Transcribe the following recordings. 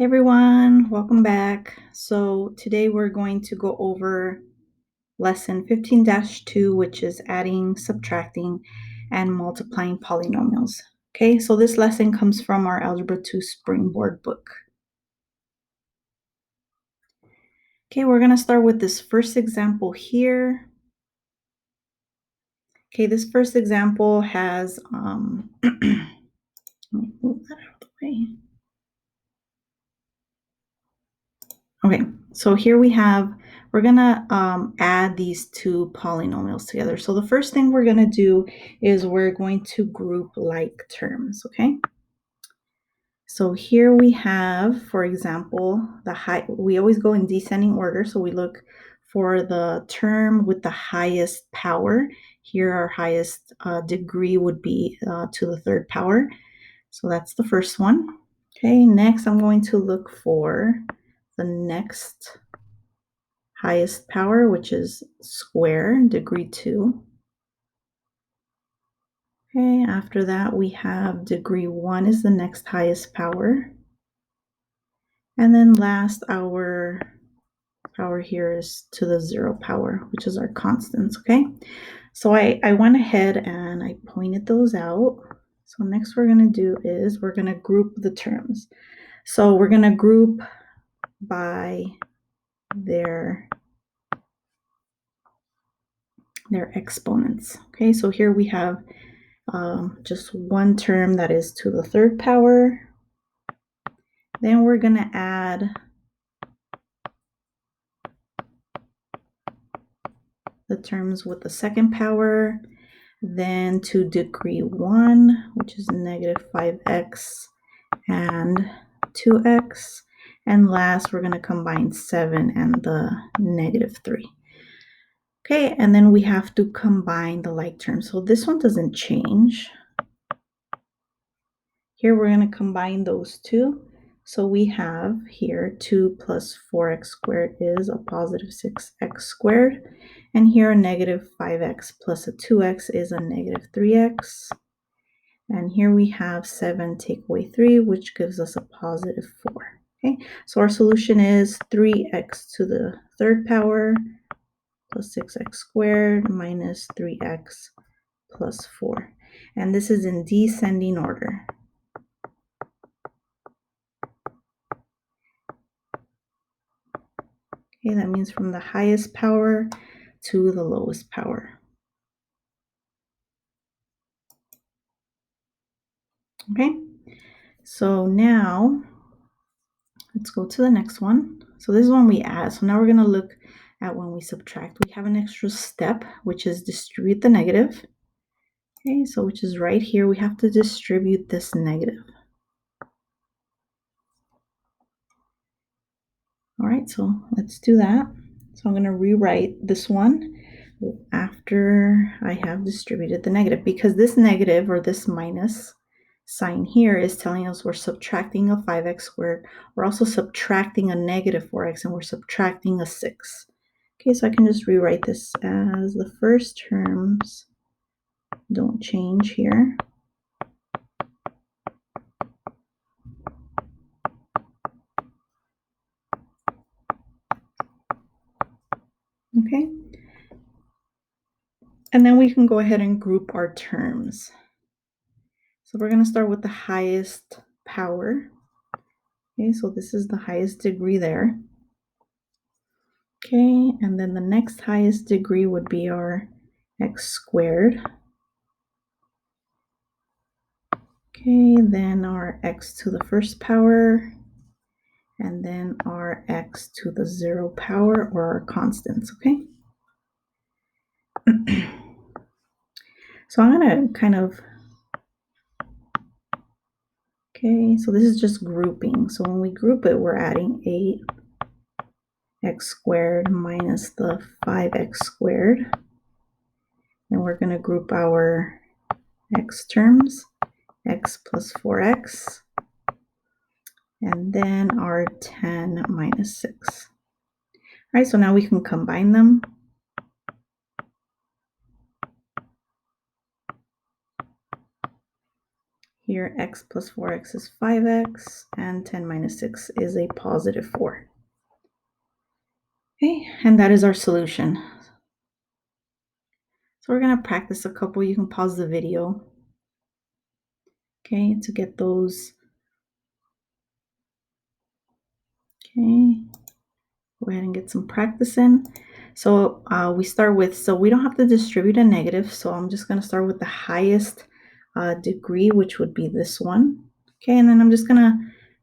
Hey everyone, welcome back. So today we're going to go over lesson 15-2, which is adding, subtracting, and multiplying polynomials. Okay, so this lesson comes from our Algebra 2 Springboard book. Okay, we're going to start with this first example here. Okay, this first example has, let me move that out of the way. Okay, so here we're gonna add these two polynomials together. So the first thing we're gonna do is we're going to group like terms, okay? So here we have, for example, we always go in descending order. So we look for the term with the highest power. Here our highest degree would be to the third power. So that's the first one. Okay, next I'm going to look for the next highest power, which is square, degree 2. Okay, after that we have degree 1 is the next highest power. And then last, our power here is to the 0 power, which is our constants, okay? So I went ahead and I pointed those out. So next we're going to do is we're going to group the terms. So we're going to group by their exponents. Okay, so here we have just one term that is to the third power. Then we're going to add the terms with the second power, then to degree 1, which is negative 5x and 2x. And last, we're going to combine 7 and the negative 3. Okay, and then we have to combine the like terms. So this one doesn't change. Here we're going to combine those two. So we have here 2 plus 4x squared is a positive 6x squared. And here a negative 5x plus a 2x is a negative 3x. And here we have 7 take away 3, which gives us a positive 4. Okay, so our solution is 3x to the third power plus 6x squared minus 3x plus 4. And this is in descending order. Okay, that means from the highest power to the lowest power. Okay, so now let's go to the next one. So this is when we add. So now we're going to look at when we subtract. We have an extra step, which is distribute the negative. Okay, so which is right here. We have to distribute this negative. All right, so let's do that. So I'm going to rewrite this one after I have distributed the negative, because this negative or this minus sign here is telling us we're subtracting a 5x squared. We're also subtracting a negative 4x, and we're subtracting a 6. Okay, so I can just rewrite this as the first terms don't change here. Okay. And then we can go ahead and group our terms. So we're going to start with the highest power. Okay, so this is the highest degree there. Okay, and then the next highest degree would be our x squared. Okay, then our x to the first power, and then our x to the 0 power, or our constants, okay? So I'm going to kind of, okay, so this is just grouping. So when we group it, we're adding 8x squared minus the 5x squared. And we're going to group our x terms, x plus 4x, and then our 10 minus 6. All right, so now we can combine them. Here, x plus 4x is 5x, and 10 minus 6 is a positive 4. Okay, and that is our solution. So we're going to practice a couple. You can pause the video, okay, to get those. Okay, go ahead and get some practice in. So we start with, so we don't have to distribute a negative, so I'm just going to start with the highest degree, which would be this one. Okay, and then I'm just going to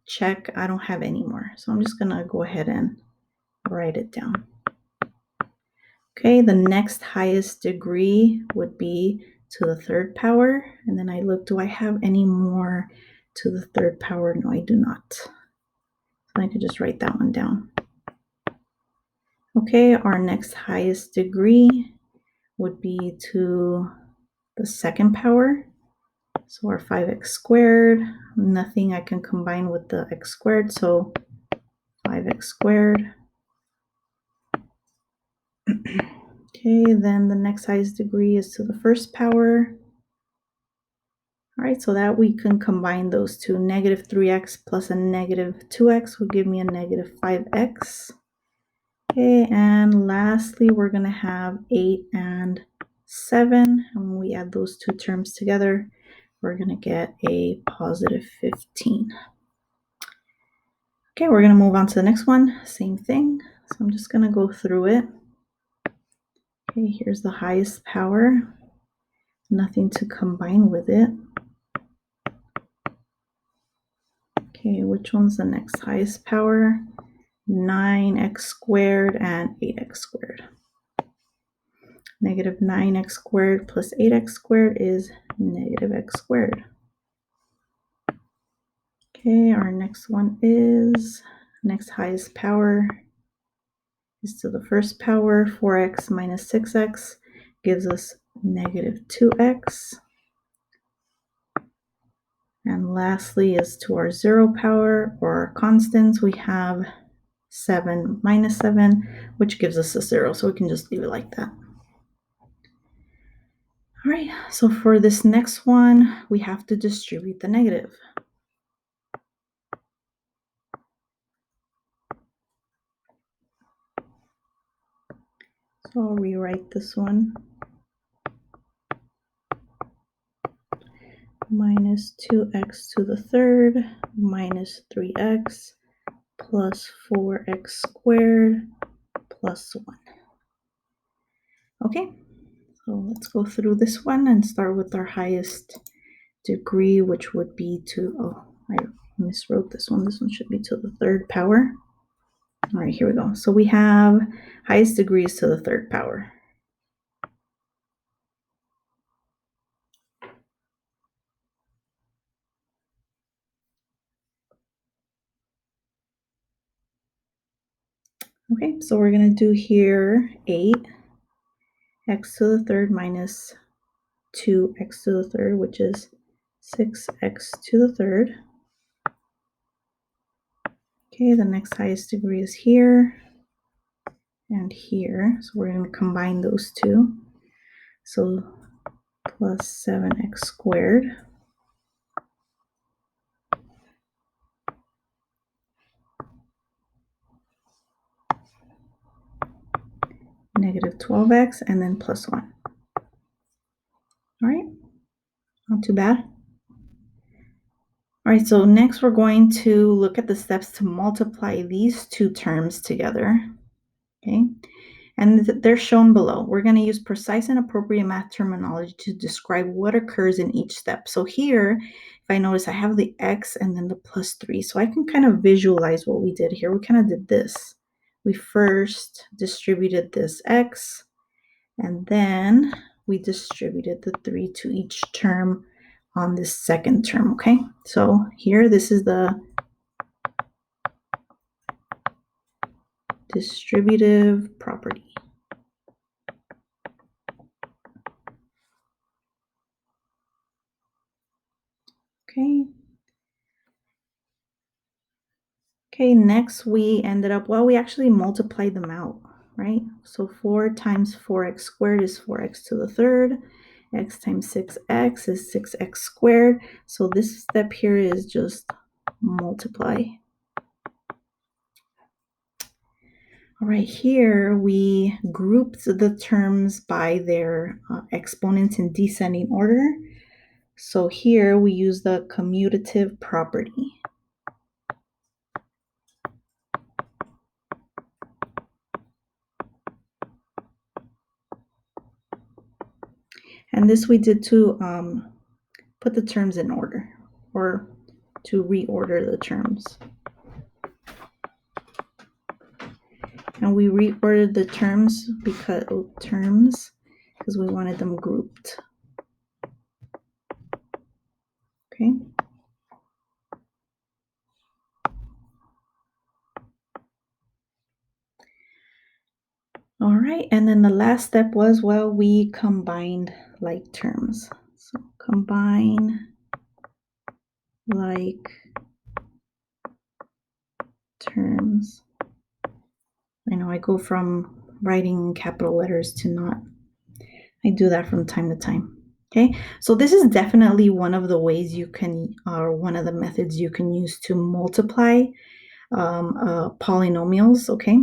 check. I don't have any more, so I'm just going to go ahead and write it down. Okay, the next highest degree would be to the third power, and then I look, do I have any more to the third power? No, I do not. So I could just write that one down. Okay, our next highest degree would be to the second power. So our 5x squared, nothing I can combine with the x squared, so 5x squared. Okay, then the next highest degree is to the first power. All right, so that we can combine those two. Negative 3x plus a negative 2x will give me a negative 5x. Okay, and lastly, we're going to have 8 and 7. And when we add those two terms together, we're going to get a positive 15. Okay, we're going to move on to the next one. Same thing. So I'm just going to go through it. Okay, here's the highest power. Nothing to combine with it. Okay, which one's the next highest power? 9x squared and 8x squared. Negative 9x squared plus 8x squared is negative x squared. Okay, our next one is, next highest power is to the first power. 4x minus 6x gives us negative 2x. And lastly is to our zero power, or our constants, we have 7 minus 7, which gives us a 0. So we can just leave it like that. All right, so for this next one, we have to distribute the negative. So I'll rewrite this one. Minus 2x to the third minus 3x plus 4x squared plus 1. Okay, so let's go through this one and start with our highest degree, which would be to, oh, I miswrote this one. This one should be to the third power. All right, here we go. So we have highest degrees to the third power. Okay, so we're going to do here 8x to the third minus 2x to the third, which is 6x to the third. Okay, the next highest degree is here and here. So we're going to combine those two. So plus 7x squared. Negative 12x and then plus 1. All right, not too bad. All right, so next we're going to look at the steps to multiply these two terms together. Okay, and they're shown below. We're going to use precise and appropriate math terminology to describe what occurs in each step. So here, if I notice, I have the x and then the plus 3. So I can kind of visualize what we did here. We kind of did this. We first distributed this x, and then we distributed the 3 to each term on this second term, okay? So here, this is the distributive property. Okay. Okay, next we ended up, well, we actually multiplied them out, right? So 4 times 4x squared is 4x to the third, x times 6x is 6x squared. So this step here is just multiply. All right, here we grouped the terms by their exponents in descending order. So here we use the commutative property. And this we did to put the terms in order, or to reorder the terms. And we reordered the terms because we wanted them grouped. Okay. All right, and then the last step was, well, we combined like terms. So combine like terms. I know I go from writing capital letters to not. I do that from time to time. Okay, so this is definitely one of the ways you can, or one of the methods you can use to multiply polynomials. Okay,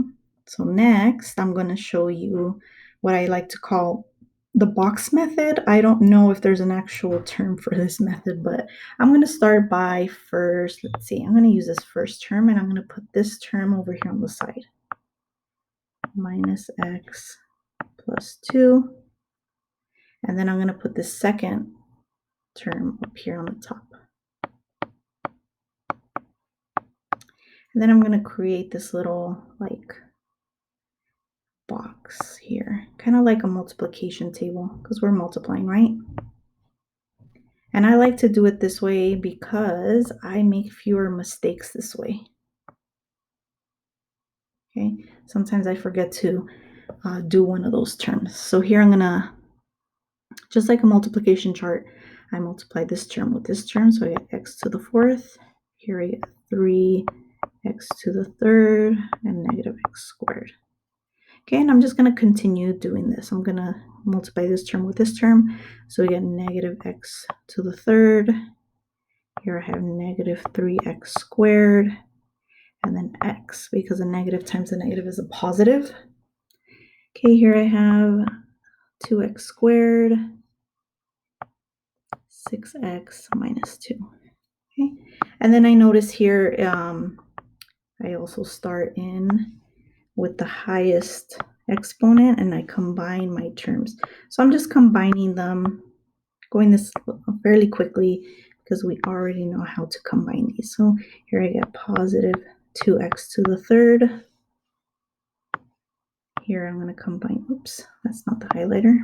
so next I'm going to show you what I like to call the box method. I don't know if there's an actual term for this method, but I'm going to start by first, let's see, I'm going to use this first term, and I'm going to put this term over here on the side. Minus x plus 2. And then I'm going to put the second term up here on the top. And then I'm going to create this little like box here, kind of like a multiplication table, because we're multiplying, right? And I like to do it this way because I make fewer mistakes this way. Okay, sometimes I forget to do one of those terms. So here I'm going to, just like a multiplication chart, I multiply this term with this term. So I get x to the 4th. Here I get 3 x to the 3rd and negative x squared. Okay, and I'm just going to continue doing this. I'm going to multiply this term with this term. So we get negative x to the 3rd. Here I have negative 3x squared, and then x, because a negative times a negative is a positive. Okay, here I have 2x squared, 6x minus 2. Okay, and then I notice here I also start in with the highest exponent, and I combine my terms. So I'm just combining them, going this fairly quickly because we already know how to combine these. So here I get positive 2x to the 3rd. Here I'm going to combine, oops, that's not the highlighter.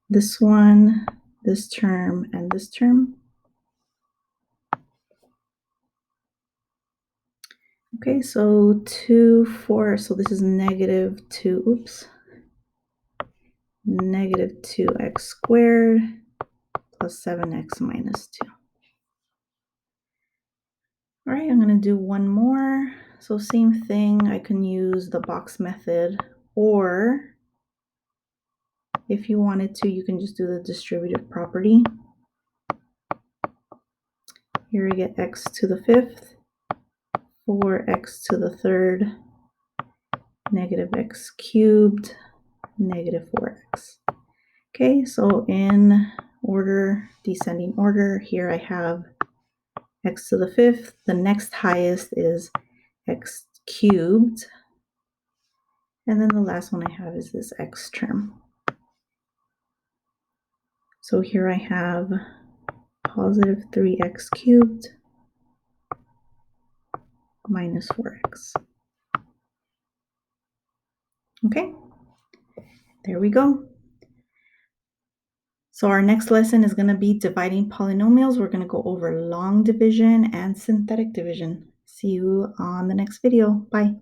This one, this term, and this term. Okay, so 2, 4, so this is negative 2, oops, negative 2x squared plus 7x minus 2. All right, I'm going to do one more. So same thing, I can use the box method, or if you wanted to, you can just do the distributive property. Here we get x to the 5th, 4x to the 3rd, negative x cubed, negative 4x. Okay, so in order, descending order, here I have x to the 5th. The next highest is x cubed. And then the last one I have is this x term. So here I have positive 3x cubed minus 4x. Okay, there we go. So our next lesson is going to be dividing polynomials. We're going to go over long division and synthetic division. See you on the next video. Bye.